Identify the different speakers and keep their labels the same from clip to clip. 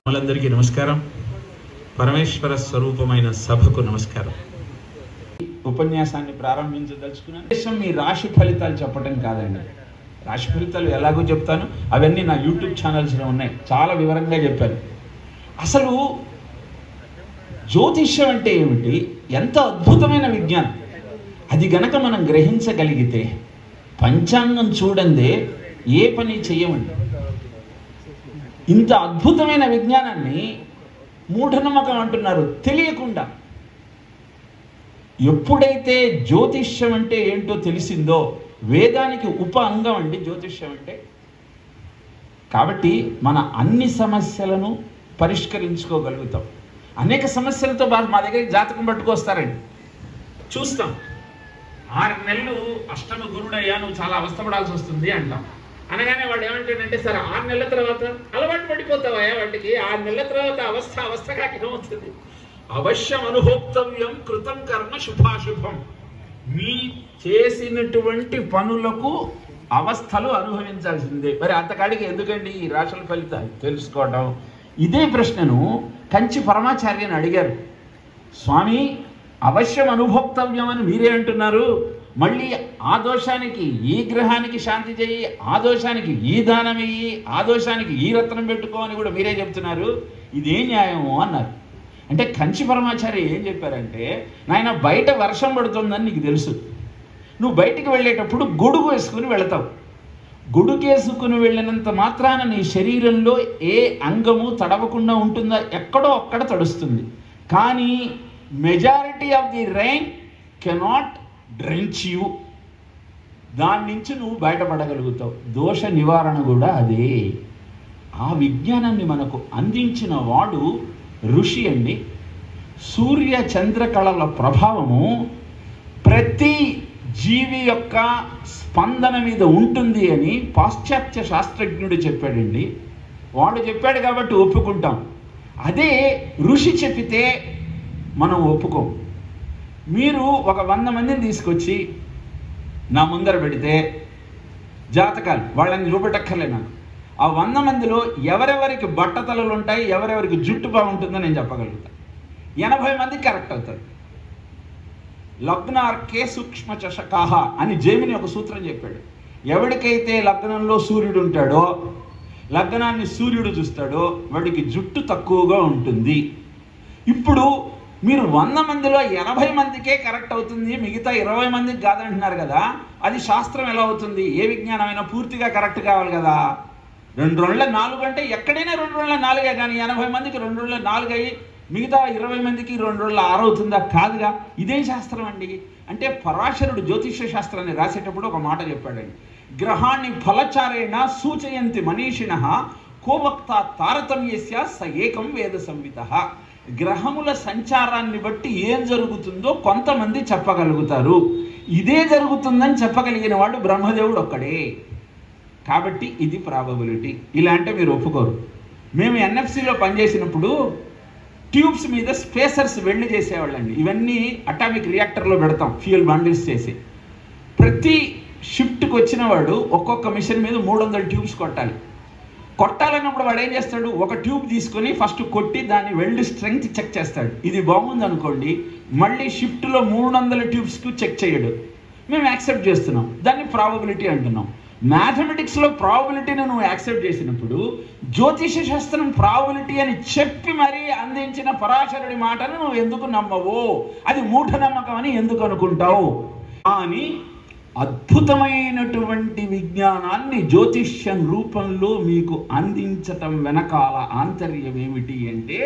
Speaker 1: మనందరికీ నమస్కారం. పరమేశ్వర స్వరూపమైన సభకు నమస్కారం. ఉపన్యాసాన్ని ప్రారంభించదలుచుకున్నాను. మీ రాశి ఫలితాలు చెప్పడం కాదండి. రాశి ఫలితాలు ఎలాగో చెప్తాను, అవన్నీ నా యూట్యూబ్ ఛానల్స్లో ఉన్నాయి, చాలా వివరంగా చెప్పాను. అసలు జ్యోతిష్యం అంటే ఏమిటి, ఎంత అద్భుతమైన విజ్ఞానం. అది గనక మనం గ్రహించగలిగితే పంచాంగం చూడందే ఏ పని చెయ్యమండి. ఇంత అద్భుతమైన విజ్ఞానాన్ని మూఢనమ్మకం అంటున్నారు తెలియకుండా. ఎప్పుడైతే జ్యోతిష్యం అంటే ఏంటో తెలిసిందో, వేదానికి ఉప అంగం అండి జ్యోతిష్యం అంటే. కాబట్టి మన అన్ని సమస్యలను పరిష్కరించుకోగలుగుతాం. అనేక సమస్యలతో మా దగ్గరికి జాతకం పట్టుకొస్తారండి, చూస్తాం. 6 నెలలు అష్టమ గురుడయ్యా, నువ్వు చాలా అవస్థపడాల్సి వస్తుంది అంటాం. అనగానే వాడు ఏమంటాడంటే, సరే 6 నెలల తర్వాత అలవాటు పడిపోతావా వాటికి, 6 నెలల తర్వాత అవస్థగా ఏమవుతుంది. అవశ్యం అనుభోక్తవ్యం కృతం కర్మ శుభాశుభం. మీ చేసినటువంటి పనులకు అవస్థలు అనుభవించాల్సిందే. మరి అంతకాడికి ఎందుకండి ఈ రాశుల ఫలితాలు తెలుసుకోవడం? ఇదే ప్రశ్నను కంచి పరమాచార్యని అడిగారు. స్వామి, అవశ్యం అనుభోక్తవ్యం అని మీరే అంటున్నారు, మళ్ళీ ఆ దోషానికి ఈ గ్రహానికి శాంతి చేయి, ఆ దోషానికి ఈ దానం ఇయ్యి, ఆ దోషానికి ఈ రత్నం పెట్టుకో అని కూడా మీరే చెప్తున్నారు, ఇదే న్యాయము అన్నారు. అంటే కంచి పరమాచార్య ఏం చెప్పారంటే, నాయన బయట వర్షం పడుతుందని నీకు తెలుసు, నువ్వు బయటికి వెళ్ళేటప్పుడు గొడుగు వేసుకుని వెళతావు. గొడుగు వేసుకుని వెళ్ళినంత మాత్రాన నీ శరీరంలో ఏ అంగము తడవకుండా ఉంటుందా? ఎక్కడో అక్కడ తడుస్తుంది. కానీ majority of the rain cannot drench you. దాని నుంచి నువ్వు బయటపడగలుగుతావు. దోష నివారణ కూడా అదే. ఆ విజ్ఞానాన్ని మనకు అందించిన వాడు ఋషి అండి. సూర్య చంద్రకళల ప్రభావము ప్రతి జీవి యొక్క స్పందన మీద ఉంటుంది అని పాశ్చాత్య శాస్త్రజ్ఞుడు చెప్పాడండి. వాడు చెప్పాడు కాబట్టి ఒప్పుకుంటాం. అదే ఋషి చెప్పితే మనం ఒప్పుకోం. మీరు ఒక 100 మందిని తీసుకొచ్చి నా ముందర పెడితే జాతకాలు వాళ్ళని చూపెట్టక్కర్లే నాకు. ఆ 100 మందిలో ఎవరెవరికి బట్టతలలు ఉంటాయి, ఎవరెవరికి జుట్టు బాగుంటుందో నేను చెప్పగలుగుతాను. 80 మందికి కరెక్ట్ అవుతుంది. లగ్నార్కే సూక్ష్మ చషకాహ అని జైమిని ఒక సూత్రం చెప్పాడు. ఎవరికైతే లగ్నంలో సూర్యుడు ఉంటాడో, లగ్నాన్ని సూర్యుడు చూస్తాడో, వాడికి జుట్టు తక్కువగా ఉంటుంది. ఇప్పుడు మీరు 100 మందిలో 80 మందికే కరెక్ట్ అవుతుంది, మిగతా 20 మందికి కాదంటున్నారు కదా. అది శాస్త్రం ఎలా అవుతుంది? ఏ విజ్ఞానమైనా పూర్తిగా కరెక్ట్ కావాలి కదా. 2 2 4 అంటే ఎక్కడైనా 2 2 4 కానీ 80 మందికి 2 2 4 అయ్యి మిగతా 20 మందికి 2 2 6 అవుతుందా? కాదుగా. ఇదేం శాస్త్రం అండి అంటే, పరాశరుడు జ్యోతిష్య శాస్త్రాన్ని రాసేటప్పుడు ఒక మాట చెప్పాడండి. గ్రహాన్ని ఫలచారేణ సూచయంతి మనీషిణః కోవక్త తారతమ్యస్య స ఏకం వేద సంవితః. గ్రహముల సంచారాన్ని బట్టి ఏం జరుగుతుందో కొంతమంది చెప్పగలుగుతారు. ఇదే జరుగుతుందని చెప్పగలిగిన వాడు బ్రహ్మదేవుడు ఒక్కడే. కాబట్టి ఇది ప్రాబబిలిటీ. ఇలా అంటే మీరు ఒప్పుకోరు. మేము ఎన్ఎఫ్సిలో పనిచేసినప్పుడు ట్యూబ్స్ మీద స్పేసర్స్ వెల్డ్ చేసేవాళ్ళండి. ఇవన్నీ అటామిక్ రియాక్టర్లో పెడతాం, ఫ్యూయల్ బండిల్స్ చేసి. ప్రతి షిఫ్ట్కి వచ్చిన వాడు ఒక్కొక్క మిషన్ మీద 300 ట్యూబ్స్ కొట్టాలి. కొట్టాలన్నప్పుడు వాడు ఏం చేస్తాడు, ఒక ట్యూబ్ తీసుకొని ఫస్ట్ కొట్టి దాని వెల్డ్ స్ట్రెంగ్త్ చెక్ చేస్తాడు. ఇది బాగుంది అనుకోండి, మళ్ళీ షిఫ్ట్లో 300 ట్యూబ్స్కు చెక్ చేయడు. మేము యాక్సెప్ట్ చేస్తున్నాం, దాన్ని ప్రాబబిలిటీ అంటున్నాం. మ్యాథమెటిక్స్లో ప్రాబబిలిటీని నువ్వు యాక్సెప్ట్ చేసినప్పుడు, జ్యోతిష శాస్త్రం ప్రాబబిలిటీ అని చెప్పి మరీ అందించిన పరాశరుడి మాటను నువ్వు ఎందుకు నమ్మవు? అది మూఢనమ్మకం అని ఎందుకు అనుకుంటావు? అని అద్భుతమైనటువంటి విజ్ఞానాన్ని జ్యోతిష్యం రూపంలో మీకు అందించటం వెనకాల ఆంతర్యం ఏమిటి అంటే,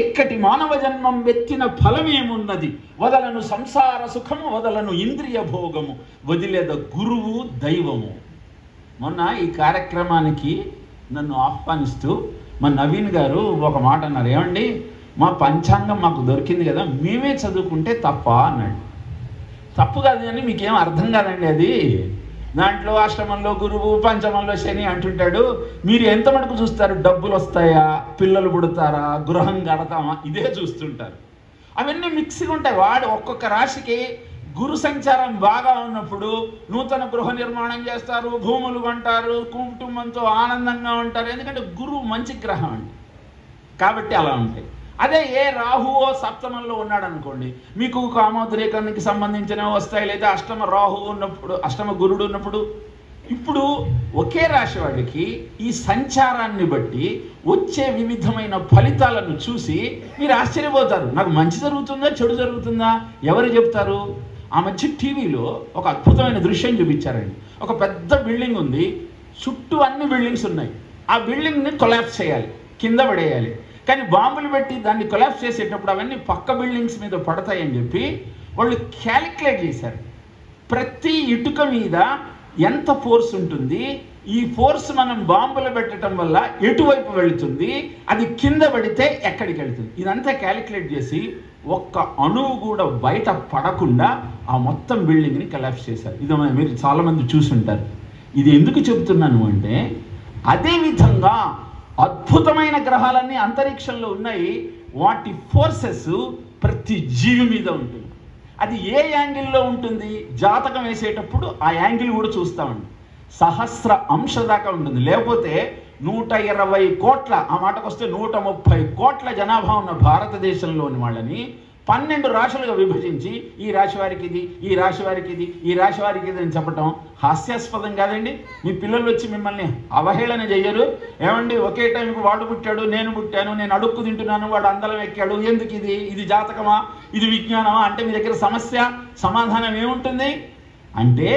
Speaker 1: ఎక్కటి మానవ జన్మం వెత్తిన ఫలమేమున్నది, వదలను సంసార సుఖము, వదలను ఇంద్రియ భోగము, వదిలేద గురువు దైవము. మొన్న ఈ కార్యక్రమానికి నన్ను ఆహ్వానిస్తూ మా నవీన్ గారు ఒక మాట అన్నారు. ఏమండి, మా పంచాంగం మాకు దొరికింది కదా, మేమే చదువుకుంటే తప్ప అన్నాడు. తప్పు కాదు కానీ మీకేం అర్థం కాదండి. అది దాంట్లో అష్టమంలో గురువు, పంచమంలో శని అంటుంటాడు. మీరు ఎంత మటుకు చూస్తారు? డబ్బులు వస్తాయా, పిల్లలు పుడతారా, గృహం కడతామా, ఇదే చూస్తుంటారు. అవన్నీ మిక్స్గా ఉంటాయి. వాడు ఒక్కొక్క రాశికి గురు సంచారం బాగా ఉన్నప్పుడు నూతన గృహ నిర్మాణం చేస్తారు, భూములు కొంటారు, కుటుంబంతో ఆనందంగా ఉంటారు. ఎందుకంటే గురువు మంచి గ్రహం అండి. కాబట్టి అలా ఉంటాయి. అదే ఏ రాహువో సప్తమంలో ఉన్నాడు అనుకోండి, మీకు కామోద్రేకానికి సంబంధించినవి వస్తాయి. లేదా అష్టమ రాహువు ఉన్నప్పుడు, అష్టమ గురుడు ఉన్నప్పుడు. ఇప్పుడు ఒకే రాశి వాడికి ఈ సంచారాన్ని బట్టి వచ్చే వివిధమైన ఫలితాలను చూసి మీరు ఆశ్చర్యపోతారు. నాకు మంచి జరుగుతుందా చెడు జరుగుతుందా ఎవరు చెప్తారు? ఆ మధ్య టీవీలో ఒక అద్భుతమైన దృశ్యం చూపించారండి. ఒక పెద్ద బిల్డింగ్ ఉంది, చుట్టూ అన్ని బిల్డింగ్స్ ఉన్నాయి. ఆ బిల్డింగ్ని కొలాప్స్ చేయాలి, కింద పడేయాలి. కానీ బాంబులు పెట్టి దాన్ని కొలాప్స్ చేసేటప్పుడు అవన్నీ పక్క బిల్డింగ్స్ మీద పడతాయని చెప్పి వాళ్ళు క్యాలిక్యులేట్ చేశారు. ప్రతి ఇటుక మీద ఎంత ఫోర్స్ ఉంటుంది, ఈ ఫోర్స్ మనం బాంబులు పెట్టడం వల్ల ఎటువైపు వెళుతుంది, అది కింద పడితే ఎక్కడికి వెళుతుంది, ఇదంతా క్యాలిక్యులేట్ చేసి ఒక్క అణువు కూడా బయట పడకుండా ఆ మొత్తం బిల్డింగ్ని కొలాప్స్ చేశారు. ఇది మీరు చాలామంది చూసుంటారు. ఇది ఎందుకు చెబుతున్నాను అంటే, అదేవిధంగా అద్భుతమైన గ్రహాలన్నీ అంతరిక్షంలో ఉన్నాయి. వాటి ఫోర్సెస్ ప్రతి జీవి మీద ఉంటుంది. అది ఏ యాంగిల్లో ఉంటుంది, జాతకం వేసేటప్పుడు ఆ యాంగిల్ కూడా చూస్తామండి. సహస్ర అంశ దాకా ఉంటుంది. లేకపోతే 120 కోట్ల, ఆ మాటకు వస్తే 130 కోట్ల జనాభా ఉన్న భారతదేశంలోని వాళ్ళని 12 రాశులుగా విభజించి ఈ రాశి వారికి ఇది, ఈ రాశి వారికి ఇది, ఈ రాశి వారికి ఇది అని చెప్పడం హాస్యాస్పదం కాదండి? మీ పిల్లలు వచ్చి మిమ్మల్ని అవహేళన చెయ్యరు. ఏమండి ఒకే టైంకి వాడు పుట్టాడు, నేను పుట్టాను, నేను అడుక్కు తింటున్నాను, వాడు అందలం ఎక్కాడు, ఎందుకు ఇది, ఇది జాతకమా, ఇది విజ్ఞానమా అంటే మీ దగ్గర సమస్య సమాధానం ఏముంటుంది అంటే,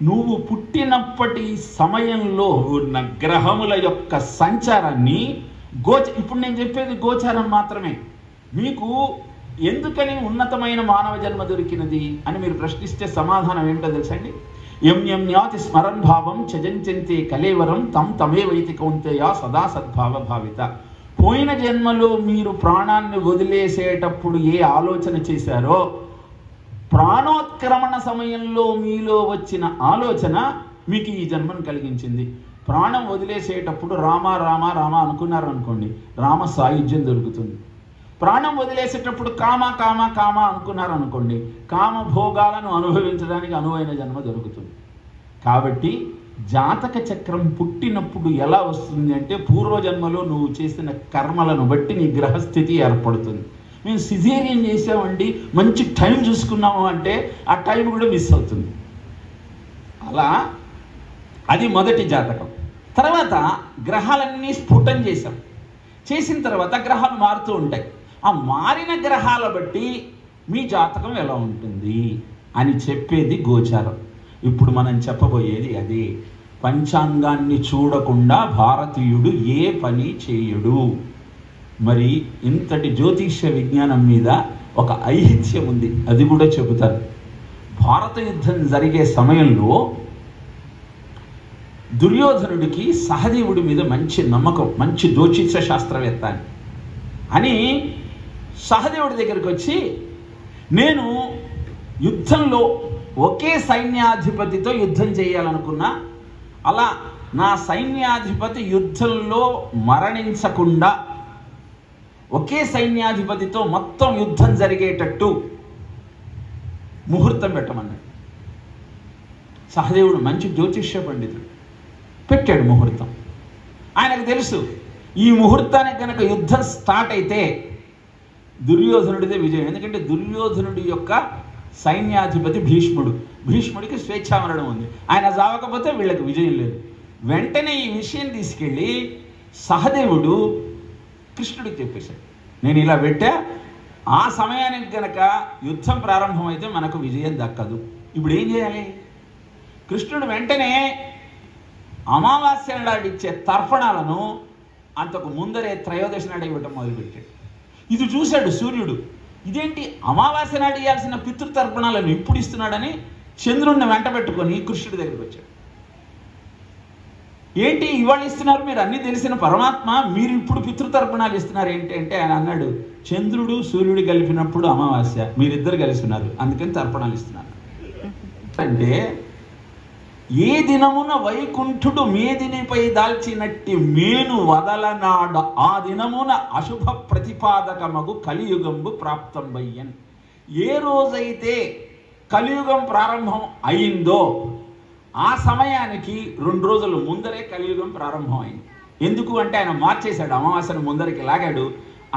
Speaker 1: నువ్వు పుట్టినప్పటి సమయంలో ఉన్న గ్రహముల యొక్క సంచారాన్ని ఇప్పుడు నేను చెప్పేది గోచారం మాత్రమే. మీకు ఎందుకని ఉన్నతమైన మానవ జన్మ దొరికినది అని మీరు ప్రశ్నిస్తే సమాధానం ఏంటో తెలుసండి? న్యాతి స్మరన్ భావం చజంచంతే కలేవరం తం తమేవైతి కౌంతేయ సదా సద్భావ భావిత. పోయిన జన్మలో మీరు ప్రాణాన్ని వదిలేసేటప్పుడు ఏ ఆలోచన చేశారో, ప్రాణోత్క్రమణ సమయంలో మీలో వచ్చిన ఆలోచన మీకు ఈ జన్మను కలిగించింది. ప్రాణం వదిలేసేటప్పుడు రామ రామ రామ అనుకున్నారు అనుకోండి, రామ సాయుధ్యం దొరుకుతుంది. ప్రాణం వదిలేసేటప్పుడు కామ కామ కామ అనుకున్నారు అనుకోండి, కామ భోగాలను అనుభవించడానికి అనువైన జన్మ దొరుకుతుంది. కాబట్టి జాతక చక్రం పుట్టినప్పుడు ఎలా వస్తుంది అంటే, పూర్వజన్మలో నువ్వు చేసిన కర్మలను బట్టి నీ గ్రహస్థితి ఏర్పడుతుంది. మేము సిజేరియన్ చేసామండి, మంచి టైం చూసుకున్నాము అంటే ఆ టైం కూడా మిస్ అవుతుంది. అలా అది మొదటి జాతకం. తర్వాత గ్రహాలన్నీ స్ఫుటం చేసాం. చేసిన తర్వాత గ్రహాలు మారుతూ ఉంటాయి. ఆ మారిన గ్రహాల బట్టి మీ జాతకం ఎలా ఉంటుంది అని చెప్పేది గోచారం. ఇప్పుడు మనం చెప్పబోయేది అదే. పంచాంగాన్ని చూడకుండా భారతీయుడు ఏ పని చేయడు. మరి ఇంతటి జ్యోతిష్య విజ్ఞానం మీద ఒక ఐహిత్యం ఉంది, అది కూడా చెబుతారు. భారత యుద్ధం జరిగే సమయంలో దుర్యోధనుడికి సహదేవుడి మీద మంచి నమ్మకం, మంచి జ్యోతిష శాస్త్రవేత్త అని సహదేవుడి దగ్గరికి వచ్చి, నేను యుద్ధంలో ఒకే సైన్యాధిపతితో యుద్ధం చేయాలనుకున్నా, అలా నా సైన్యాధిపతి యుద్ధంలో మరణించకుండా ఒకే సైన్యాధిపతితో మొత్తం యుద్ధం జరిగేటట్టు ముహూర్తం పెట్టమన్నాడు. సహదేవుడు మంచి జ్యోతిష్య పండితుడు, పెట్టాడు ముహూర్తం. ఆయనకు తెలుసు ఈ ముహూర్తానికి కనుక యుద్ధం స్టార్ట్ అయితే దుర్యోధనుడిదే విజయం. ఎందుకంటే దుర్యోధనుడి యొక్క సైన్యాధిపతి భీష్ముడు, భీష్ముడికి స్వేచ్ఛామరణం ఉంది, ఆయన చావకపోతే వీళ్ళకి విజయం లేదు. వెంటనే ఈ విషయం తీసుకెళ్ళి సహదేవుడు కృష్ణుడికి చెప్పేశాడు, నేను ఇలా పెట్టా, ఆ సమయానికి కనుక యుద్ధం ప్రారంభమైతే మనకు విజయం దక్కదు, ఇప్పుడు ఏం చేయాలి? కృష్ణుడు వెంటనే అమావాస్య నాడు ఇచ్చే తర్పణాలను అంతకు ముందరే త్రయోదశి నాడు ఇవ్వటం మొదలుపెట్టాడు. ఇది చూశాడు సూర్యుడు, ఇదేంటి అమావాస్య నాడు ఇవ్వాల్సిన పితృతర్పణాలను ఇప్పుడు ఇస్తున్నాడని చంద్రుడిని వెంట పెట్టుకొని కృష్ణుడి దగ్గరికి వచ్చాడు. ఏంటి ఇవాళ ఇస్తున్నారు, మీరు అన్నీ తెలిసిన పరమాత్మ, మీరు ఇప్పుడు పితృతర్పణాలు ఇస్తున్నారు ఏంటి అంటే, ఆయన అన్నాడు, చంద్రుడు సూర్యుడు కలిపినప్పుడు అమావాస్య, మీరిద్దరు కలిసి ఉన్నారు, అందుకని తర్పణాలు ఇస్తున్నారు. అంటే ఏ దినమున వైకుంఠుడు మేదినిపై దాల్చినట్టి మేను వదలనాడ ఆ దినమున అశుభ ప్రతిపాదకమగు కలియుగంబు ప్రాప్తంబయ్యన్. ఏ రోజైతే కలియుగం ప్రారంభం అయిందో ఆ సమయానికి 2 రోజుల ముందరే కలియుగం ప్రారంభం అయింది. ఎందుకు అంటే ఆయన మార్చేశాడు, అమావాస్యను ముందరికి లాగాడు.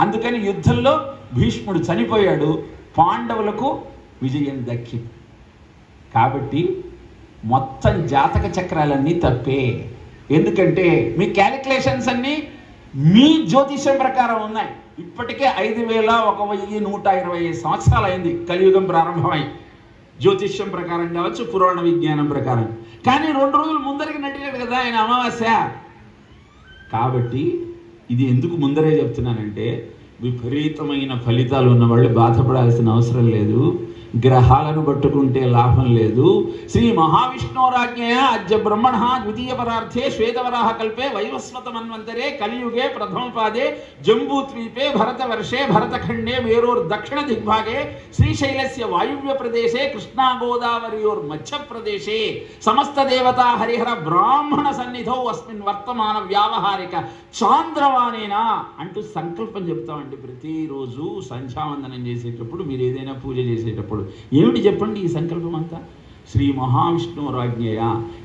Speaker 1: అందుకని యుద్ధంలో భీష్ముడు చనిపోయాడు, పాండవులకు విజయం దక్కింది. కాబట్టి మొత్తం జాతక చక్రాలన్నీ తప్పే. ఎందుకంటే మీ క్యాలిక్యులేషన్స్ అన్నీ మీ జ్యోతిష్యం ప్రకారం ఉన్నాయి. ఇప్పటికే 5120 సంవత్సరాలు అయింది కలియుగం ప్రారంభమై, జ్యోతిష్యం ప్రకారం కావచ్చు, పురాణ విజ్ఞానం ప్రకారం. కానీ 2 రోజులు ముందరికి నడిచాడు కదా ఆయన అమావాస్య. కాబట్టి ఇది ఎందుకు ముందరే చెప్తున్నానంటే, విపరీతమైన ఫలితాలు ఉన్న వాళ్ళు బాధపడాల్సిన అవసరం లేదు, గ్రహాలను పట్టుకుంటే లాభం లేదు. శ్రీ మహావిష్ణురాజ్ఞయా అద్య బ్రహ్మణ ద్వితీయ పరార్థే శ్వేతవరాహ కల్పే వైవస్వత మన్వంతరే కలియుగే ప్రథమ పాదే జంబూద్వీపే భరతవర్షే భరతఖండే మేరోర్ దక్షిణ దిగ్భాగే శ్రీశైలస్య వాయువ్య ప్రదేశే కృష్ణా గోదావరియోర్ మధ్యప్రదేశే సమస్త దేవతా హరిహర బ్రాహ్మణ సన్నిధౌ అస్మిన్ వర్తమాన వ్యావహారిక చాంద్రవాణేనా అంటూ సంకల్పం చెప్తామండి. ప్రతిరోజు సంధ్యావందనం చేసేటప్పుడు, మీరు ఏదైనా పూజ చేసేటప్పుడు ఏమిటి చెప్పండి ఈ సంకల్పం అంతా? శ్రీ మహావిష్ణురాజ్ఞయ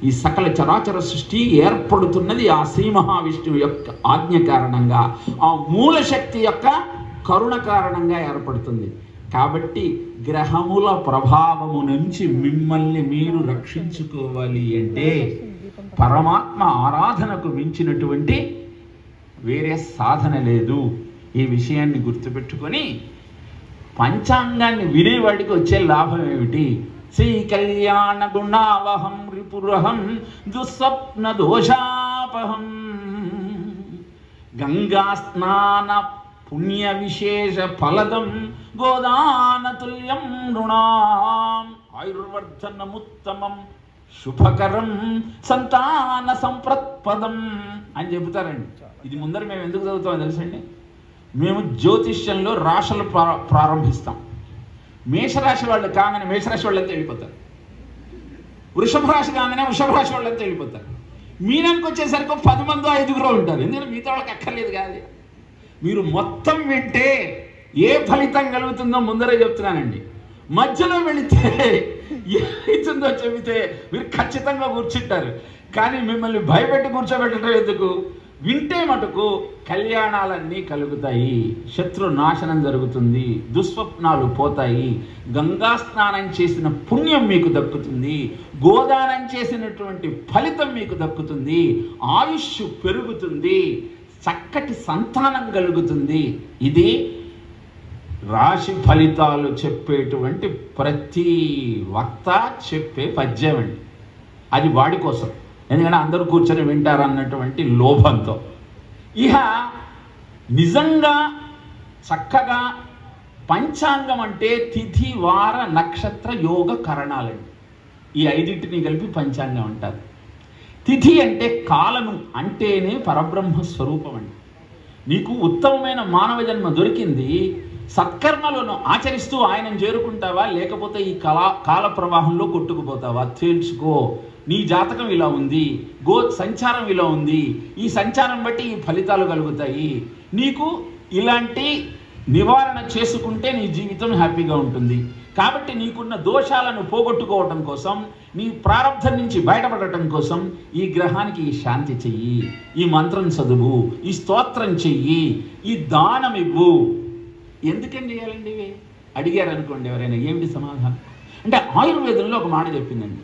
Speaker 1: ఈ సకల చరాచర సృష్టి ఏర్పడుతున్నది ఆ శ్రీ మహావిష్ణువు యొక్క ఆజ్ఞ కారణంగా, ఆ మూల శక్తి యొక్క కరుణ కారణంగా ఏర్పడుతుంది. కాబట్టి గ్రహముల ప్రభావము నుంచి మిమ్మల్ని మీరు రక్షించుకోవాలి అంటే పరమాత్మ ఆరాధనకు మించినటువంటి వేరే సాధన లేదు. ఈ విషయాన్ని గుర్తుపెట్టుకొని పంచాంగాన్ని వినేవాడికి వచ్చే లాభం ఏమిటి? శ్రీ కళ్యాణ గుణావహం రిపురహం దుస్వప్న దోషాపహం గంగా స్నాన పుణ్య విశేష ఫలదం గోదానతుల్యం నృణాం ఆయుర్వర్ధనముత్తమం శుభకరం సంతాన సంప్రత్పదం అని చెబుతారండి. ఇది ముందర మేము ఎందుకు చదువుతామో తెలుసండి? మేము జ్యోతిష్యంలో రాశులు ప్రారంభిస్తాం. మేషరాశి వాళ్ళు కాగానే మేషరాశి వాళ్ళంతా వెళ్ళిపోతారు, వృషభ రాశి కాగానే వృషభ రాశి వాళ్ళంతా వెళ్ళిపోతారు. మీనానికి వచ్చేసరికి 10 మంది 5గురు ఉంటారు. ఎందుకంటే మిగతా వాళ్ళకి అక్కర్లేదు కాదు. మీరు మొత్తం వింటే ఏ ఫలితం కలుగుతుందో ముందరే చెప్తున్నానండి. మధ్యలో వెళితే ఏమవుతుందో చెబితే మీరు ఖచ్చితంగా కూర్చుంటారు. కానీ మిమ్మల్ని భయపెట్టి కూర్చోబెట్టడం ఎందుకు? వింటే మటుకు కళ్యాణాలన్నీ కలుగుతాయి, శత్రు నాశనం జరుగుతుంది, దుస్వప్నాలు పోతాయి, గంగా స్నానం చేసిన పుణ్యం మీకు దక్కుతుంది, గోదానం చేసినటువంటి ఫలితం మీకు దక్కుతుంది, ఆయుష్ పెరుగుతుంది, చక్కటి సంతానం కలుగుతుంది. ఇది రాశి ఫలితాలు చెప్పేటువంటి ప్రతి వక్త చెప్పే పద్యం అండి. అది వాడి కోసం, ఎందుకంటే అందరూ కూర్చొని వింటారన్నటువంటి లోభంతో. ఇహ నిజంగా చక్కగా పంచాంగం అంటే తిథి వార నక్షత్ర యోగ కరణాలండి. ఈ 5టిని కలిపి పంచాంగం అంటారు. తిథి అంటే కాలము అంటేనే పరబ్రహ్మ స్వరూపం అండి. నీకు ఉత్తమమైన మానవ జన్మ దొరికింది, సత్కర్మలను ఆచరిస్తూ ఆయనను చేరుకుంటావా, లేకపోతే ఈ కాల ప్రవాహంలో కొట్టుకుపోతావా తేల్చుకో. నీ జాతకం ఇలా ఉంది, సంచారం ఇలా ఉంది, ఈ సంచారం బట్టి ఈ ఫలితాలు కలుగుతాయి. నీకు ఇలాంటి నివారణ చేసుకుంటే నీ జీవితం హ్యాపీగా ఉంటుంది. కాబట్టి నీకున్న దోషాలను పోగొట్టుకోవటం కోసం, నీ ప్రారంధం నుంచి బయటపడటం కోసం ఈ గ్రహానికి ఈ శాంతి చెయ్యి, ఈ మంత్రం చదువు, ఈ స్తోత్రం చెయ్యి, ఈ దానం ఇవ్వు. ఎందుకండి చేయాలండి ఇవి? అడిగారు అనుకోండి ఎవరైనా, ఏమిటి సమాధానం అంటే ఆయుర్వేదంలో ఒక మాట చెప్పిందండి,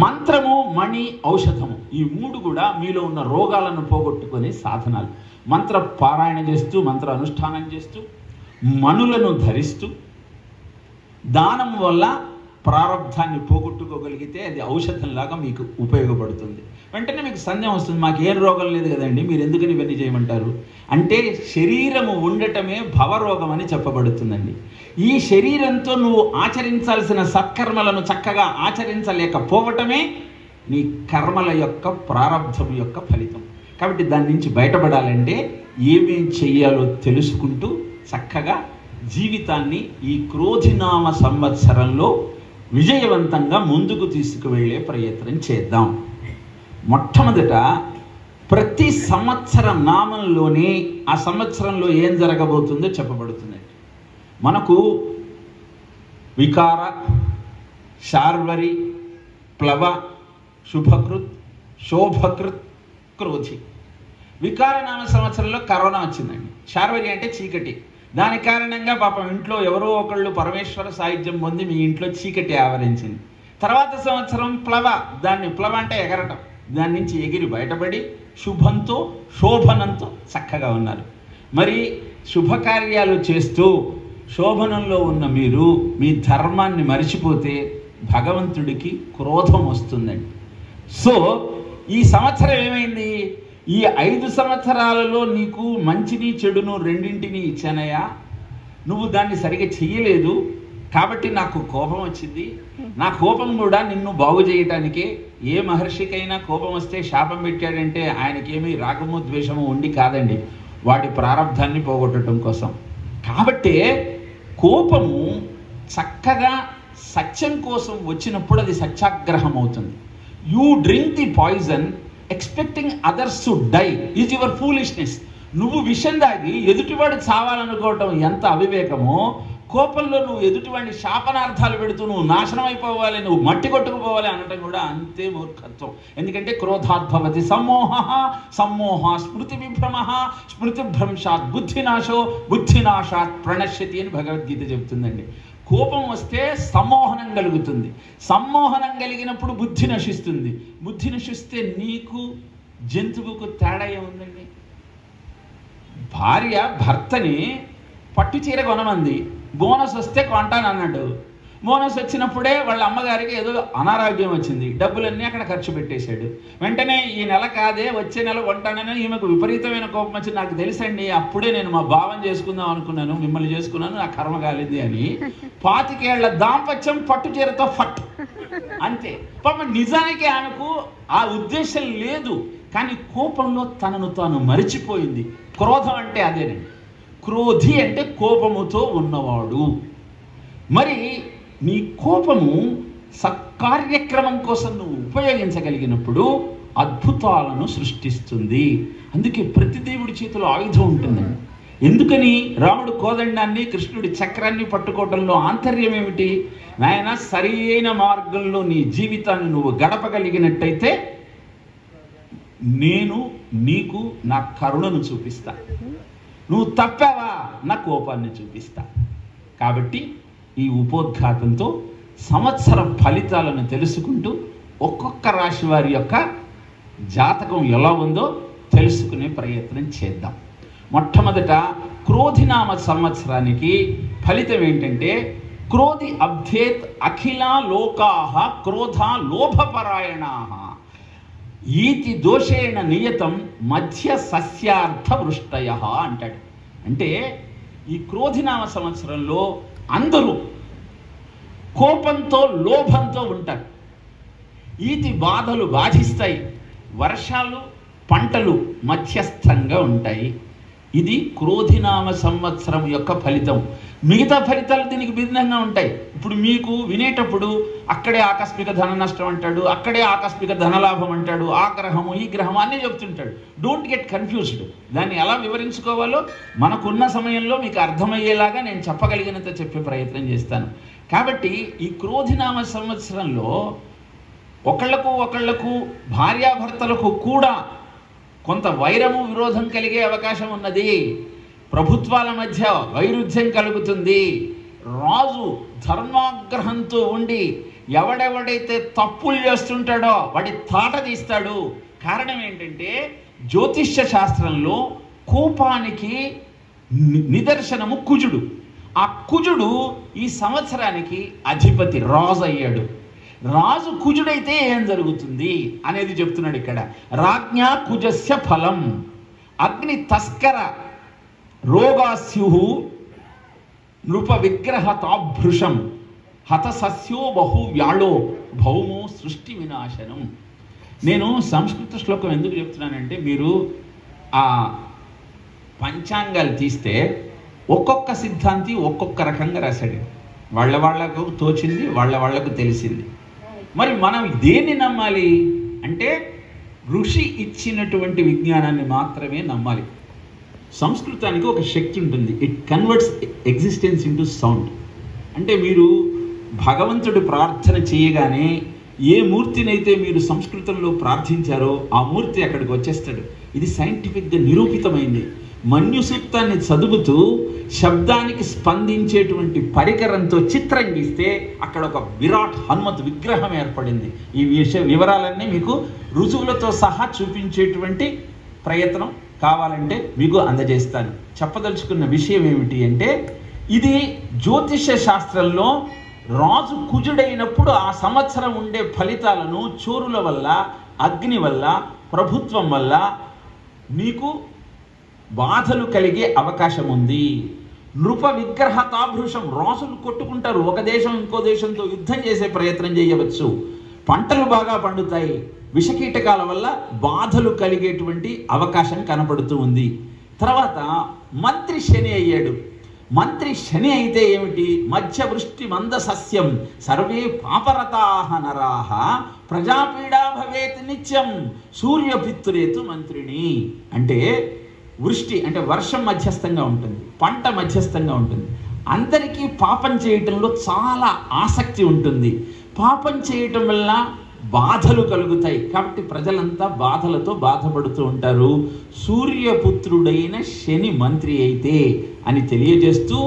Speaker 1: మంత్రము మణి ఔషధము ఈ 3 కూడా మీలో ఉన్న రోగాలను పోగొట్టుకునే సాధనాలు. మంత్ర పారాయణ చేస్తూ, మంత్ర అనుష్ఠానం చేస్తూ, మణులను ధరిస్తూ, దానం వల్ల ప్రారంధాన్ని పోగొట్టుకోగలిగితే అది ఔషధంలాగా మీకు ఉపయోగపడుతుంది. వెంటనే మీకు సందేహం వస్తుంది, మాకు ఏం రోగం లేదు కదండి, మీరు ఎందుకని ఇవన్నీ చేయమంటారు అంటే, శరీరము ఉండటమే భవరోగం అని చెప్పబడుతుందండి. ఈ శరీరంతో నువ్వు ఆచరించాల్సిన సత్కర్మలను చక్కగా ఆచరించలేకపోవటమే నీ కర్మల యొక్క ప్రారంధం యొక్క ఫలితం. కాబట్టి దాని నుంచి బయటపడాలంటే ఏమేం చెయ్యాలో తెలుసుకుంటూ చక్కగా జీవితాన్ని ఈ క్రోధినామ సంవత్సరంలో విజయవంతంగా ముందుకు తీసుకువెళ్ళే ప్రయత్నం చేద్దాం. మొట్టమొదట ప్రతి సంవత్సరం నామంలోనే ఆ సంవత్సరంలో ఏం జరగబోతుందో చెప్పబడుతుంది. మనకు వికార, శార్వరి, ప్లవ, శుభకృత్, శోభకృత్, క్రోధి వికారనామ సంవత్సరంలో కరోనా వచ్చిందండి. శార్వరి అంటే చీకటి. దాని కారణంగా పాపం ఇంట్లో ఎవరో ఒకళ్ళు పరమేశ్వర సాయుధ్యం పొంది మీ ఇంట్లో చీకటి ఆవరించింది. తర్వాత సంవత్సరం ప్లవ, దాన్ని ప్లవ అంటే ఎగరటం, దాని నుంచి ఎగిరి బయటపడి శుభంతో శోభనంతో చక్కగా ఉన్నారు. మరి శుభకార్యాలు చేస్తూ శోభనంలో ఉన్న మీరు మీ ధర్మాన్ని మరిచిపోతే భగవంతుడికి క్రోధం వస్తుందండి. సో ఈ సంవత్సరం ఏమైంది? ఈ 5 సంవత్సరాలలో నీకు మంచిని చెడును రెండింటినీ ఇచ్చానయ్యా, నువ్వు దాన్ని సరిగా చెయ్యలేదు కాబట్టి నాకు కోపం వచ్చింది. నా కోపం కూడా నిన్ను బాగు చేయటానికే. ఏ మహర్షికైనా కోపం వస్తే శాపం పెట్టాడంటే ఆయనకేమీ రాగము ద్వేషము ఉండి కాదండి, వాడి ప్రారంధాన్ని పోగొట్టడం కోసం. కాబట్టే కోపము చక్కగా సత్యం కోసం వచ్చినప్పుడు అది సత్యాగ్రహం అవుతుంది. You drink the poison expecting others to die is your foolishness. నువ్వు విషం దాగి ఎదుటివాడు చావాలనుకోవటం ఎంత అవివేకమో, కోపంలో నువ్వు ఎదుటివాడిని శాపనార్థాలు పెడుతూ నువ్వు నాశనం అయిపోవాలి, నువ్వు మట్టి కొట్టుకుపోవాలి అనటం కూడా అంతే మూర్ఖత్వం. ఎందుకంటే క్రోధాద్భవతి సమ్మోహ, సమ్మోహ స్మృతి విభ్రమ, స్మృతి భ్రంశాత్ బుద్ధినాశో, బుద్ధినాశాత్ ప్రణశ్యతి అని భగవద్గీత చెబుతుందండి. కోపం వస్తే సమ్మోహనం కలుగుతుంది. సమ్మోహనం కలిగినప్పుడు బుద్ధి నశిస్తుంది. బుద్ధి నశిస్తే నీకు జంతువుకు తేడా ఏముందండి? భార్య భర్తని పట్టు చీర కొనమంది, బోనస్ వస్తే కొంటానన్నాడు. బోనస్ వచ్చినప్పుడే వాళ్ళ అమ్మగారికి ఏదో అనారోగ్యం వచ్చింది, డబ్బులన్నీ అక్కడ ఖర్చు పెట్టేశాడు. వెంటనే ఈ నెల కాదే వచ్చే నెల కొంటానని ఈమెకు విపరీతమైన కోపం వచ్చింది. నాకు తెలుసండి, అప్పుడే నేను మా భావం చేసుకుందాం అనుకున్నాను, మిమ్మల్ని చేసుకున్నాను, నా కర్మ కాలింది అని 25 ఏళ్ల దాంపత్యం పట్టు చీరతో ఫట్ అంతే. పాపం నిజానికి ఆమెకు ఆ ఉద్దేశం లేదు, కానీ కోపంలో తనను తాను మరిచిపోయింది. క్రోధం అంటే అదేనండి. క్రోధి అంటే కోపముతో ఉన్నవాడు. మరి నీ కోపము సత్కార్యక్రమం కోసం నువ్వు ఉపయోగించగలిగినప్పుడు అద్భుతాలను సృష్టిస్తుంది. అందుకే ప్రతి దేవుడి చేతిలో ఆయుధం ఉంటుందండి. ఎందుకని రాముడు కోదండాన్ని, కృష్ణుడి చక్రాన్ని పట్టుకోవడంలో ఆంతర్యం ఏమిటి? నాయన, సరైన మార్గంలో నీ జీవితాన్ని నువ్వు గడపగలిగినట్టయితే నేను నీకు నా కరుణను చూపిస్తా, నువ్వు తప్పావా నా కోపాన్ని చూపిస్తా. కాబట్టి ఈ ఉపోద్ఘాతంతో సంవత్సరం ఫలితాలను తెలుసుకుంటూ ఒక్కొక్క రాశి వారి యొక్క జాతకం ఎలా ఉందో తెలుసుకునే ప్రయత్నం చేద్దాం. మొట్టమొదట క్రోధినామ సంవత్సరానికి ఫలితం ఏంటంటే, క్రోధి అబ్ధేత్ అఖిల లోకాః క్రోధ లోభపరాయణాః ఈతి దోషేణ నియతం మధ్య సస్యార్థ వృష్టయః అంటాడు. అంటే ఈ క్రోధినామ సంవత్సరంలో అందరూ కోపంతో లోభంతో ఉంటారు. ఈతి బాధలు బాధిస్తాయి, వర్షాలు పంటలు మధ్యస్థంగా ఉంటాయి. ఇది క్రోధినామ సంవత్సరం యొక్క ఫలితం. మిగతా ఫలితాలు దీనికి భిన్నంగా ఉంటాయి. ఇప్పుడు మీకు వినేటప్పుడు అక్కడే ఆకస్మిక ధన నష్టం అంటాడు, అక్కడే ఆకస్మిక ధనలాభం అంటాడు, ఆ గ్రహము ఈ గ్రహము అన్నీ చెప్తుంటాడు. Don't get confused. దాన్ని ఎలా వివరించుకోవాలో మనకున్న సమయంలో మీకు అర్థమయ్యేలాగా నేను చెప్పగలిగినంత చెప్పే ప్రయత్నం చేస్తాను. కాబట్టి ఈ క్రోధినామ సంవత్సరంలో ఒకళ్లకు భార్యాభర్తలకు కూడా కొంత వైరము విరోధం కలిగే అవకాశం ఉన్నది. ప్రభుత్వాల మధ్య వైరుధ్యం కలుగుతుంది. రాజు ధర్మాగ్రహంతో ఉండి ఎవడెవడైతే తప్పులు చేస్తుంటాడో వాడి తాట తీస్తాడు. కారణం ఏంటంటే, జ్యోతిష్య శాస్త్రంలో కోపానికి నిదర్శనము కుజుడు. ఆ కుజుడు ఈ సంవత్సరానికి అధిపతి, రాజు అయ్యాడు. రాజు కుజుడైతే ఏం జరుగుతుంది అనేది చెప్తున్నాడు ఇక్కడ. రాజ్ఞా కుజస్య ఫలం అగ్ని తస్కర రోగాస్యు నృప విగ్రహ తాభృషం హతసస్యో బహు వ్యాళో భౌమో సృష్టి వినాశనం. నేను సంస్కృత శ్లోకం ఎందుకు చెప్తున్నానంటే, మీరు ఆ పంచాంగాలు తీస్తే ఒక్కొక్క సిద్ధాంతి ఒక్కొక్క రకంగా రాశాడు. వాళ్ళకు తోచింది, వాళ్ళకు తెలిసింది. మరి మనం దేన్ని నమ్మాలి అంటే, ఋషి ఇచ్చినటువంటి విజ్ఞానాన్ని మాత్రమే నమ్మాలి. సంస్కృతానికి ఒక శక్తి ఉంటుంది. It converts existence into sound. అంటే మీరు భగవంతుడి ప్రార్థన చేయగానే ఏ మూర్తినైతే మీరు సంస్కృతంలో ప్రార్థించారో ఆ మూర్తి అక్కడికి వచ్చేస్తాడు. ఇది సైంటిఫిక్గా నిరూపితమైంది. మన్యు సూక్తాన్ని చదువుతూ శబ్దానికి స్పందించేటువంటి పరికరంతో చిత్రం గీస్తే అక్కడ ఒక విరాట్ హనుమత్ విగ్రహం ఏర్పడింది. ఈ వివరాలన్నీ మీకు రుజువులతో సహా చూపించేటువంటి ప్రయత్నం కావాలంటే మీకు అందజేస్తాను. చెప్పదలుచుకున్న విషయం ఏమిటి అంటే, ఇది జ్యోతిష శాస్త్రంలో రాజు కుజుడైనప్పుడు ఆ సంవత్సరం ఉండే ఫలితాలను చోరుల వల్ల, అగ్ని వల్ల, ప్రభుత్వం వల్ల మీకు బాధలు కలిగే అవకాశం ఉంది. నృప విగ్రహ తాభృషం, రాజులు కొట్టుకుంటారు, ఒక దేశం ఇంకో దేశంతో యుద్ధం చేసే ప్రయత్నం చేయవచ్చు. పంటలు బాగా పండుతాయి. విషకీటకాల వల్ల బాధలు కలిగేటువంటి అవకాశం కనపడుతూ ఉంది. తర్వాత మంత్రి శని అయ్యాడు. మంత్రి శని అయితే ఏమిటి? మధ్య వృష్టి మంద సస్యం సర్వే పాపరతాహ నరాహ ప్రజాపీడా భవేత్ నిత్యం సూర్యపిత్రేతు మంత్రిని. అంటే వృష్టి అంటే వర్షం మధ్యస్థంగా ఉంటుంది, పంట మధ్యస్థంగా ఉంటుంది. అందరికీ పాపం చేయటంలో చాలా ఆసక్తి ఉంటుంది. పాపం చేయటం వల్ల బాధలు కలుగుతాయి. కాబట్టి ప్రజలంతా బాధలతో బాధపడుతూ ఉంటారు. సూర్యపుత్రుడైన శని మంత్రి అయితే అని తెలియజేస్తూ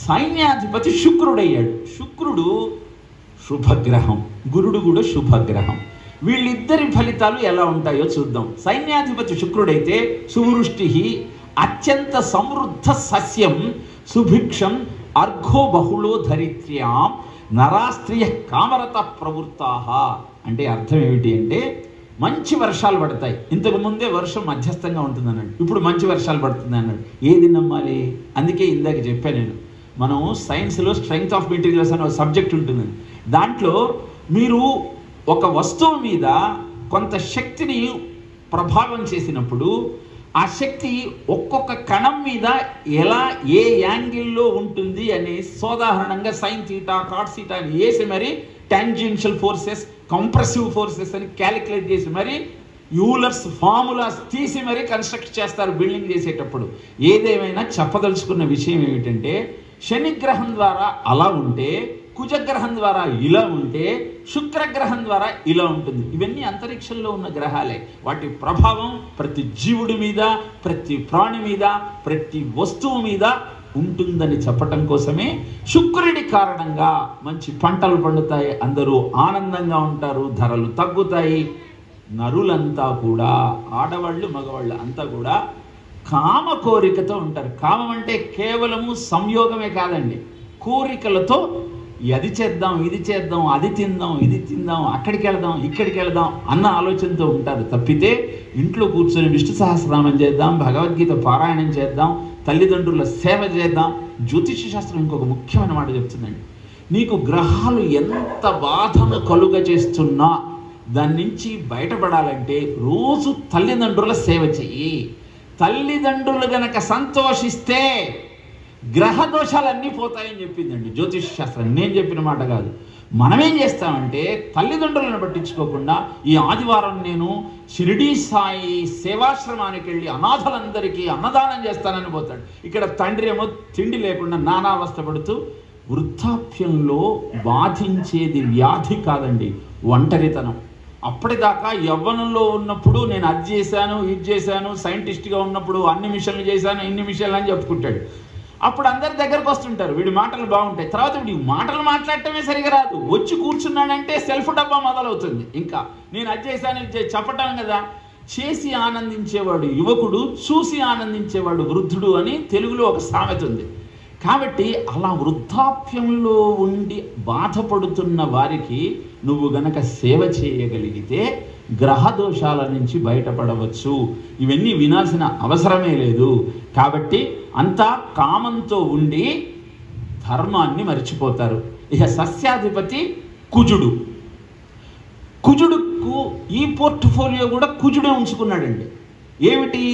Speaker 1: సైన్యాధిపతి శుక్రుడయ్యాడు. శుక్రుడు శుభగ్రహం, గురుడు కూడా శుభగ్రహం. వీళ్ళిద్దరి ఫలితాలు ఎలా ఉంటాయో చూద్దాం. సైన్యాధిపతి శుక్రుడైతే సువృష్టి అత్యంత సమృద్ధ సస్యం సుభిక్షం అర్ఘో బహుళో ధరిత్ర్యాం నరాస్త్రియ కామరత ప్రవృత్తాహ. అంటే అర్థం ఏమిటి అంటే, మంచి వర్షాలు పడతాయి. ఇంతకు ముందే వర్షం మధ్యస్థంగా ఉంటుంది అన్నాడు, ఇప్పుడు మంచి వర్షాలు పడుతుంది అన్నాడు. ఏది నమ్మాలి? అందుకే ఇందాక చెప్పాను నేను, మనం సైన్స్లో స్ట్రెంగ్త్ ఆఫ్ మెటీరియల్స్ అనే ఒక సబ్జెక్ట్ ఉంటుంది. దాంట్లో మీరు ఒక వస్తువు మీద కొంత శక్తిని ప్రభావం చేసినప్పుడు ఆ శక్తి ఒక్కొక్క కణం మీద ఎలా ఏ యాంగిల్లో ఉంటుంది అని సోదాహరణంగా సైన్ థీటా కాట్ థీటా అని వేసి మరి టాంజెన్షియల్ ఫోర్సెస్, కంప్రెసివ్ ఫోర్సెస్ అని క్యాలిక్యులేట్ చేసి మరి యూలర్స్ ఫార్ములాస్ తీసి మరి కన్స్ట్రక్ట్ చేస్తారు బిల్డింగ్ చేసేటప్పుడు. ఏదేమైనా చెప్పదలుచుకున్న విషయం ఏమిటంటే, శనిగ్రహం ద్వారా అలా ఉంటే, కుజగ్రహం ద్వారా ఇలా ఉంటే, శుక్రగ్రహం ద్వారా ఇలా ఉంటుంది. ఇవన్నీ అంతరిక్షంలో ఉన్న గ్రహాలే. వాటి ప్రభావం ప్రతి జీవుడి మీద, ప్రతి ప్రాణి మీద, ప్రతి వస్తువు మీద ఉంటుందని చెప్పటం కోసమే శుక్రుడి కారణంగా మంచి పంటలు పండుతాయి, అందరూ ఆనందంగా ఉంటారు, ధరలు తగ్గుతాయి. నరులంతా కూడా, ఆడవాళ్ళు మగవాళ్ళు అంతా కూడా కామ కోరికతో ఉంటారు. కామం అంటే కేవలము సంయోగమే కాదండి, కోరికలతో అది చేద్దాం, ఇది చేద్దాం, అది తిందాం, ఇది తిందాం, అక్కడికి వెళదాం, ఇక్కడికి వెళదాం అన్న ఆలోచనతో ఉంటారు. తప్పితే ఇంట్లో కూర్చొని విష్ణు సహస్రనామం చేద్దాం, భగవద్గీత పారాయణం చేద్దాం, తల్లిదండ్రుల సేవ చేద్దాం. జ్యోతిష శాస్త్రం ఇంకొక ముఖ్యమైన మాట చెప్తుందండి, నీకు గ్రహాలు ఎంత బాధను కలుగ చేస్తున్నా దాని నుంచి బయటపడాలంటే రోజు తల్లిదండ్రుల సేవ చెయ్యి. తల్లిదండ్రులు గనక సంతోషిస్తే గ్రహ దోషాలన్నీ పోతాయని చెప్పిందండి జ్యోతిష శాస్త్రం. నేను చెప్పిన మాట కాదు. మనమేం చేస్తామంటే తల్లిదండ్రులను పట్టించుకోకుండా ఈ ఆదివారం నేను షిరిడీ సాయి సేవాశ్రమానికి వెళ్ళి అనాథలందరికీ అన్నదానం చేస్తానని పోతాడు. ఇక్కడ తండ్రి ఏమో తిండి లేకుండా నానావస్థ పడుతూ. వృద్ధాప్యంలో బాధించేది వ్యాధి కాదండి, ఒంటరితనం. అప్పటిదాకా యవ్వనంలో ఉన్నప్పుడు నేను అది చేశాను, ఇది చేశాను, సైంటిస్ట్గా ఉన్నప్పుడు అన్ని మిషన్లు చేశాను, ఇన్ని మిషన్లు అని చెప్పుకుంటాడు. అప్పుడు అందరి దగ్గరకు వస్తుంటారు, వీడి మాటలు బాగుంటాయి. తర్వాత వీడి మాటలు మాట్లాడటమే సరిగా రాదు, వచ్చి కూర్చున్నాడంటే సెల్ఫ్ డబ్బా మొదలవుతుంది. ఇంకా నేను అది చేశాను, ఇది చెప్పటం కదా. చేసి ఆనందించేవాడు యువకుడు, చూసి ఆనందించేవాడు వృద్ధుడు అని తెలుగులో ఒక సామెత ఉంది. కాబట్టి అలా వృద్ధాప్యంలో ఉండి బాధపడుతున్న వారికి నువ్వు గనక సేవ చేయగలిగితే గ్రహ దోషాల నుంచి బయటపడవచ్చు. ఇవన్నీ వినాల్సిన అవసరమే లేదు. కాబట్టి అంతా కామంతో ఉండి ధర్మాన్ని మర్చిపోతారు. ఇక సస్యాధిపతి కుజుడు. కుజుడుకు ఈ పోర్ట్ఫోలియో కూడా కుజుడే ఉంచుకున్నాడండి. ఏమిటి?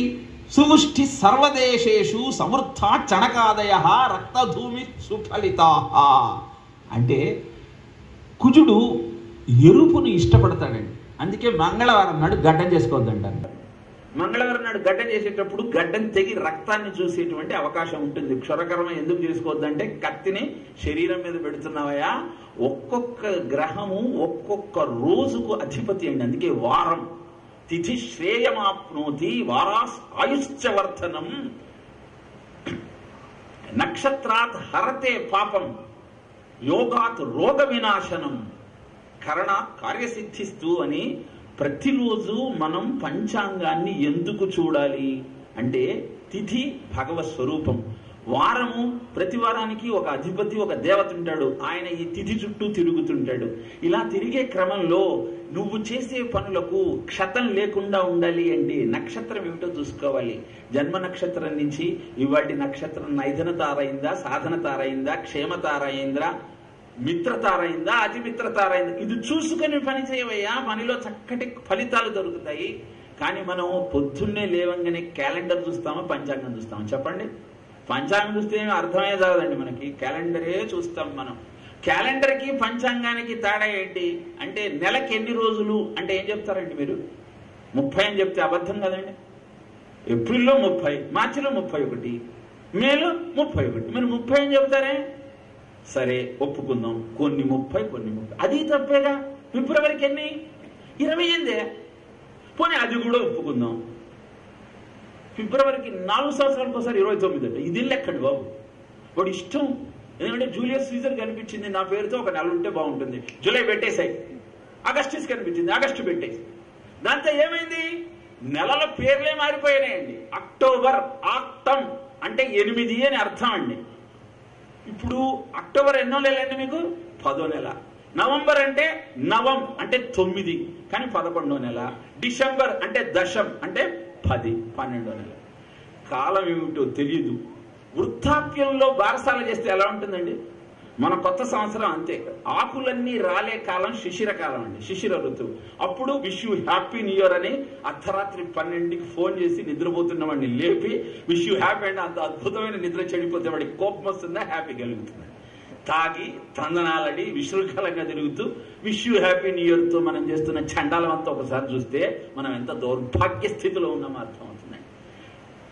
Speaker 1: సుముష్టి సర్వదేశేషు సమృద్ధ చణకాదయ రక్తధూమి సుఫలితా. అంటే కుజుడు ఎరుపుని ఇష్టపడతాడండి. అందుకే మంగళవారం నాడు గడ్డం చేసుకోవద్దంటారు. మంగళవారం నాడు గడ్డ చేసేటప్పుడు గడ్డని తెగి రక్తాన్ని చూసేటువంటి అవకాశం ఉంటుంది. క్షురకర్మ ఎందుకు చేసుకోవద్దంటే కత్తిని శరీరం మీద పెడుతున్నావయా. ఒక్కొక్క గ్రహము ఒక్కొక్క రోజుకు అధిపతి అండి. అందుకే వారం. తిథి శ్రేయమాప్నోతి వారాస్ ఆయుశ్చవర్ధనం. నక్షత్రాత్ హరతే పాపం యోగాత్ రోగ వినాశనం కరణాత్ కార్యసిద్ధిస్తూ అని ప్రతిరోజు మనం పంచాంగాన్ని ఎందుకు చూడాలి అంటే తిథి భగవత్ స్వరూపం. వారము ప్రతి వారానికి ఒక అధిపతి ఒక దేవత ఉంటాడు. ఆయన ఈ తిథి చుట్టూ తిరుగుతుంటాడు. ఇలా తిరిగే క్రమంలో నువ్వు చేసే పనులకు క్షతం లేకుండా ఉండాలి అంటే నక్షత్రం ఏమిటో చూసుకోవాలి. జన్మ నక్షత్రం నుంచి ఇవాటి నక్షత్రం నైధన తారైందా, సాధన తారైందా, క్షేమ తారైందా, మిత్రతారైందా, అతి మిత్రతారైందా, ఇది చూసుకొని పని చేయవయ్యా. పనిలో చక్కటి ఫలితాలు దొరుకుతాయి. కానీ మనం పొద్దున్నే లేవంగానే క్యాలెండర్ చూస్తామా, పంచాంగం చూస్తామా చెప్పండి? పంచాంగం చూస్తే ఏమి అర్థమే కాదండి మనకి. క్యాలెండరే చూస్తాం మనం. క్యాలెండర్కి పంచాంగానికి తేడా ఏంటి అంటే నెలకి ఎన్ని రోజులు అంటే ఏం చెప్తారండి మీరు? 30 అని చెప్తే అబద్ధం కదండి. ఏప్రిల్లో 30, మార్చిలో 31, మేలో 31. మీరు 30 అని చెప్తారే. సరే ఒప్పుకుందాం, కొన్ని 30 కొన్ని 30, అది తప్పేగా. ఫిబ్రవరికి ఎన్ని? 28. పోనీ అది కూడా ఒప్పుకుందాం. ఫిబ్రవరికి 4 సంవత్సరాలకు ఒకసారి 29 అంటే ఇది లెక్కండి బాబు. వాడు ఇష్టం. ఎందుకంటే జూలియస్ సీజర్ కనిపించింది నా పేరుతో ఒక నెల ఉంటే బాగుంటుంది, జూలై పెట్టేసాయి. ఆగస్టిస్ కనిపించింది, ఆగస్టు పెట్టేసి. దాంతో ఏమైంది? నెలల పేర్లే మారిపోయినాయండి. అక్టోబర్, ఆక్టమ్ అంటే 8 అని అర్థం అండి. ఇప్పుడు అక్టోబర్ ఎన్నో నెలండి మీకు? 10వ నెల. నవంబర్ అంటే నవం అంటే 9 కానీ 11వ నెల. డిసెంబర్ అంటే దశం అంటే 10, 12వ నెల. కాలం ఏమిటో తెలియదు. వృద్ధాప్యంలో బారసాల చేస్తే ఎలా ఉంటుందండి? మన కొత్త సంవత్సరం అంతే. ఆకులన్నీ రాలే కాలం శిశిర కాలం అండి, శిశిర ఋతువు. అప్పుడు wish you happy new year అని అర్ధరాత్రి 12కి ఫోన్ చేసి నిద్రపోతున్న వాడిని లేపి విష్ యూ హ్యాపీ అంటే అంత అద్భుతమైన నిద్ర చెడిపోతే వాడికి కోపం వస్తుందా, హ్యాపీ కలుగుతుందా? తాగి తందనాలడి విశృంఖలంగా తిరుగుతూ విష్ యూ హ్యాపీ న్యూ ఇయర్తో మనం చేస్తున్న చండాలం అంతా ఒకసారి చూస్తే మనం ఎంత దౌర్భాగ్య స్థితిలో ఉన్నామో అర్థమవుతుందండి.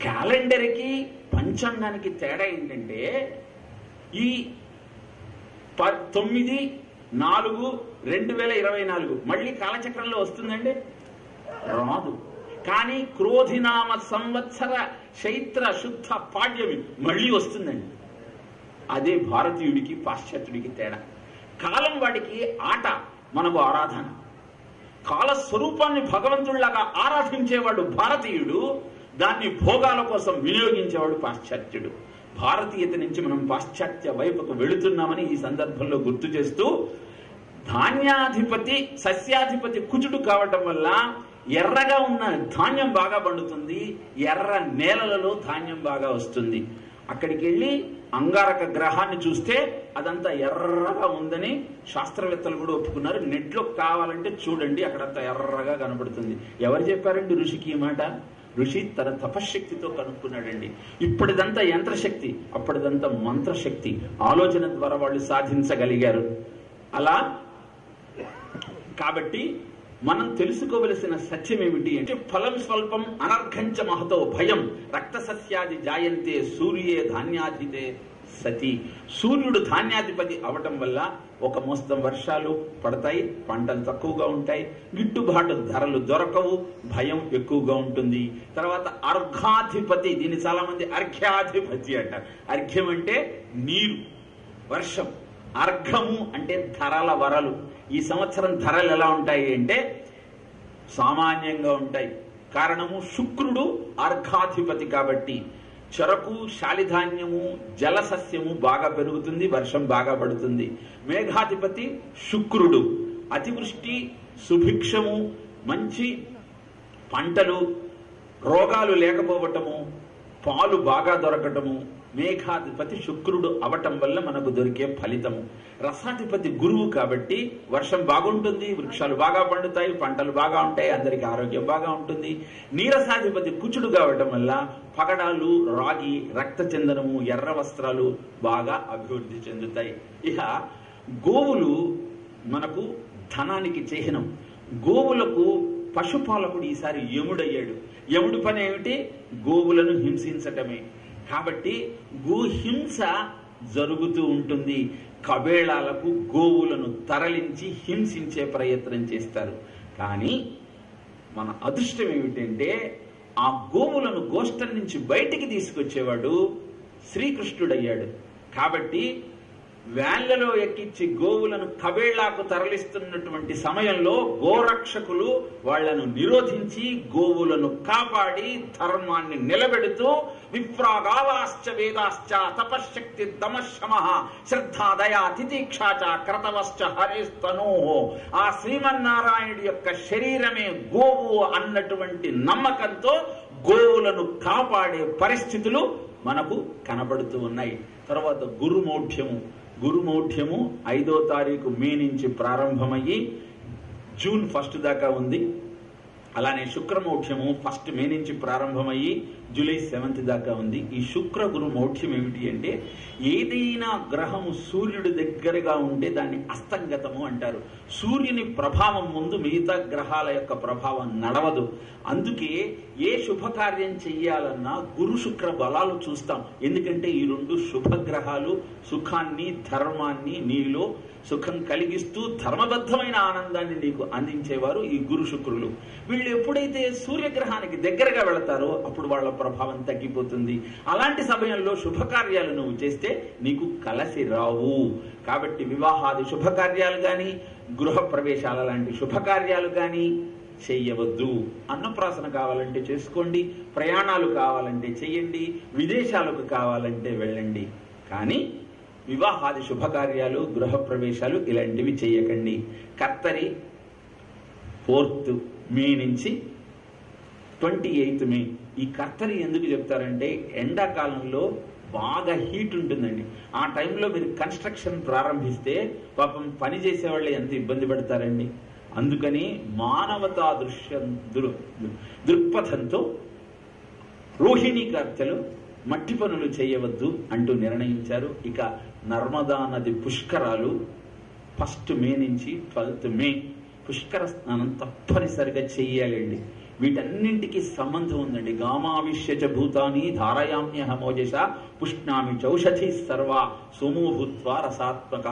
Speaker 1: క్యాలెండర్కి పంచాంగానికి తేడా ఏంటంటే ఈ 9/4/2024 మళ్ళీ కాలచక్రంలో వస్తుందండి? రాదు. కానీ క్రోధినామ సంవత్సర చైత్ర శుద్ధ పాడ్యమి మళ్ళీ వస్తుందండి. అదే భారతీయుడికి పాశ్చాత్యుడికి తేడా. కాలం వాడికి ఆట, మనకు ఆరాధన. కాల స్వరూపాన్ని భగవంతుడిలాగా ఆరాధించేవాడు భారతీయుడు, దాన్ని భోగాల కోసం వినియోగించేవాడు పాశ్చాత్యుడు. భారతీయత నుంచి మనం పాశ్చాత్య వైపుకు వెళుతున్నామని ఈ సందర్భంలో గుర్తు చేస్తూ, ధాన్యాధిపతి సస్యాధిపతి కుజుడు కావటం వల్ల ఎర్రగా ఉన్న ధాన్యం బాగా పండుతుంది, ఎర్ర నేలలలో ధాన్యం బాగా వస్తుంది. అక్కడికి వెళ్ళి అంగారక గ్రహాన్ని చూస్తే అదంతా ఎర్రగా ఉందని శాస్త్రవేత్తలు కూడా ఒప్పుకున్నారు. నెట్లో కావాలంటే చూడండి, అక్కడంతా ఎర్రగా కనబడుతుంది. ఎవరు చెప్పారండి ఋషికి ఈ మాట? ఋషి తన తపశ్శక్తితో కనుక్కున్నాడండి. ఇప్పటిదంతా యంత్రశక్తి, అప్పటిదంతా మంత్రశక్తి. ఆలోచన ద్వారా వాళ్ళు సాధించగలిగారు. అలా కాబట్టి మనం తెలుసుకోవలసిన సత్యం ఏమిటి అంటే ఫలం స్వల్పం అనర్ఘంచ మహతో భయం రక్త సస్యాది జాయంతే సూర్యే ధాన్యాధితే సతి. సూర్యుడు ధాన్యాధిపతి అవటం వల్ల ఒక మోస్తం వర్షాలు పడతాయి, పంటలు తక్కువగా ఉంటాయి, గిట్టుబాటు ధరలు దొరకవు, భయం ఎక్కువగా ఉంటుంది. తర్వాత అర్ఘాధిపతి, దీన్ని చాలా మంది అర్ఘ్యాధిపతి అంటారు. అర్ఘ్యం అంటే నీరు, వర్షం. అర్ఘము అంటే ధరల వరలు. ఈ సంవత్సరం ధరలు ఎలా ఉంటాయి అంటే సామాన్యంగా ఉంటాయి. కారణము శుక్రుడు అర్ఘాధిపతి కాబట్టి చెరకు, శాలిధాన్యము, జలసస్యము బాగా పెరుగుతుంది, వర్షం బాగా పడుతుంది. మేఘాధిపతి శుక్రుడు. అతివృష్టి, సుభిక్షము, మంచి పంటలు, రోగాలు లేకపోవటము, పాలు బాగా దొరకటము మేఘాధిపతి శుక్రుడు అవటం వల్ల మనకు దొరికే ఫలితము. రసాధిపతి గురువు కాబట్టి వర్షం బాగుంటుంది, వృక్షాలు బాగా పండుతాయి, పంటలు బాగా ఉంటాయి, అందరికి ఆరోగ్యం బాగా ఉంటుంది. నీరసాధిపతి కుచుడు కావటం వల్ల పగడాలు, రాగి, రక్త చందనము, ఎర్ర వస్త్రాలు బాగా అభివృద్ధి చెందుతాయి. ఇక గోవులు మనకు ధనానికి చిహ్నం. గోవులకు పశుపాలకుడు ఈసారి యముడయ్యాడు. యముడి పని ఏమిటి? గోవులను హింసించటమే. కాబట్టి గోహింస జరుగుతూ ఉంటుంది. కబేళాలకు గోవులను తరలించి హింసించే ప్రయత్నం చేస్తారు. కానీ మన అదృష్టం ఏమిటంటే ఆ గోవులను గోష్టం నుంచి బయటికి తీసుకొచ్చేవాడు శ్రీకృష్ణుడయ్యాడు. కాబట్టి వ్యాన్లలో ఎక్కించి గోవులను కబేళ్లకు తరలిస్తున్నటువంటి సమయంలో గోరక్షకులు వాళ్లను నిరోధించి గోవులను కాపాడి ధర్మాన్ని నిలబెడుతూ విప్రాగావాశ్చ వేదాశ్చ తపశ్శక్తి దమశమ శ్రద్ధాదయా తితిక్షాచ క్రతవశ్చ హరిస్తనో, ఆ శ్రీమన్నారాయణుడి యొక్క శరీరమే గోవు అన్నటువంటి నమ్మకంతో గోవులను కాపాడే పరిస్థితులు మనకు కనబడుతూ ఉన్నాయి. తర్వాత గురుమౌఢ్యము 5వ తారీఖు మే నుంచి ప్రారంభమయ్యి జూన్ 1 దాకా ఉంది. అలానే శుక్రమౌఢ్యము 1 మే నుంచి ప్రారంభమయ్యి జూలై 7 దాకా ఉంది. ఈ శుక్ర గురు మౌఢ్యం ఏమిటి అంటే ఏదైనా గ్రహము సూర్యుడి దగ్గరగా ఉంటే దాన్ని అస్తంగతము అంటారు. సూర్యుని ప్రభావం ముందు మిగతా గ్రహాల యొక్క ప్రభావం నడవదు. అందుకే ఏ శుభకార్యం చెయ్యాలన్నా గురు శుక్ర బలాలు చూస్తాం. ఎందుకంటే ఈ 2 శుభగ్రహాలు సుఖాన్ని ధర్మాన్ని నీలో సుఖం కలిగిస్తూ ధర్మబద్ధమైన ఆనందాన్ని నీకు అందించేవారు ఈ గురు శుక్రులు. వీళ్ళు ఎప్పుడైతే సూర్యగ్రహానికి దగ్గరగా వెళతారో అప్పుడు వాళ్ళ ప్రభావం తగ్గిపోతుంది. అలాంటి సమయంలో శుభకార్యాలు నువ్వు చేస్తే నీకు కలసి రావు. కాబట్టి వివాహాది శుభకార్యాలు కానీ గృహ ప్రవేశాల లాంటి శుభకార్యాలు కానీ చెయ్యవద్దు. అన్నప్రాసన కావాలంటే చేసుకోండి, ప్రయాణాలు కావాలంటే చెయ్యండి, విదేశాలకు కావాలంటే వెళ్ళండి. కానీ వివాహాది శుభకార్యాలు గృహ ప్రవేశాలు ఇలాంటివి చేయకండి. కర్తరి 4th మే నుంచి 28th మే. ఈ కర్తరి ఎందుకు చెప్తారంటే ఎండాకాలంలో బాగా హీట్ ఉంటుందండి. ఆ టైంలో మీరు కన్స్ట్రక్షన్ ప్రారంభిస్తే పాపం పని చేసేవాళ్ళు ఎంత ఇబ్బంది పడతారండి. అందుకని మానవతా దృక్పథంతో రోహిణీ కర్తలు మట్టి పనులు చేయవద్దు అంటూ నిర్ణయించారు. ఇక నర్మదా నది పుష్కరాలు 1 మే నుంచి 12th మే పుష్కర స్నానం తప్పనిసరిగా చెయ్యాలండి. వీటన్నింటికి సంబంధం ఉందండి. గామావిష్యచ భూతాని ధారయామ్యహమోజస పుష్ణామి చౌషధి సర్వా సోమోభూత్వా రసాత్మక.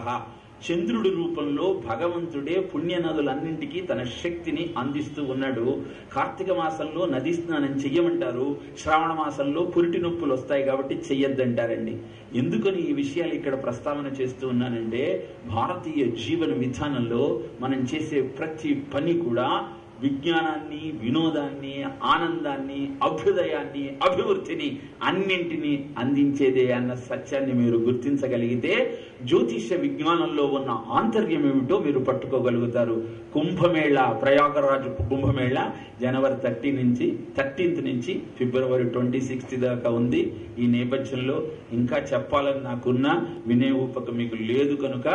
Speaker 1: చంద్రుడి రూపంలో భగవంతుడే పుణ్యనదులన్నింటికీ తన శక్తిని అందిస్తూ ఉన్నాడు. కార్తీక మాసంలో నదీ స్నానం చెయ్యమంటారు, శ్రావణ మాసంలో పురిటి నొప్పులు వస్తాయి కాబట్టి చెయ్యొద్దంటారండి. ఎందుకని ఈ విషయాలు ఇక్కడ ప్రస్తావన చేస్తూ ఉన్నానంటే భారతీయ జీవన విధానంలో మనం చేసే ప్రతి పని కూడా విజ్ఞానాన్ని, వినోదాన్ని, ఆనందాన్ని, అభ్యుదయాన్ని, అభివృద్ధిని అన్నింటినీ అందించేదే అన్న సత్యాన్ని మీరు గుర్తించగలిగితే జ్యోతిష్య విజ్ఞానంలో ఉన్న ఆంతర్యం ఏమిటో మీరు పట్టుకోగలుగుతారు. కుంభమేళ, ప్రయాగరాజు కుంభమేళ జనవరి 13th నుంచి ఫిబ్రవరి 26 దాకా ఉంది. ఈ నేపథ్యంలో ఇంకా చెప్పాలని నాకున్న వినే ఊపక మీకు లేదు కనుక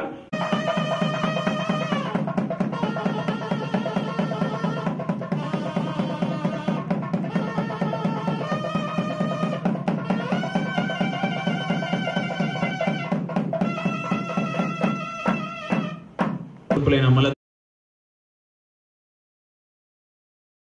Speaker 1: మళ్ళీ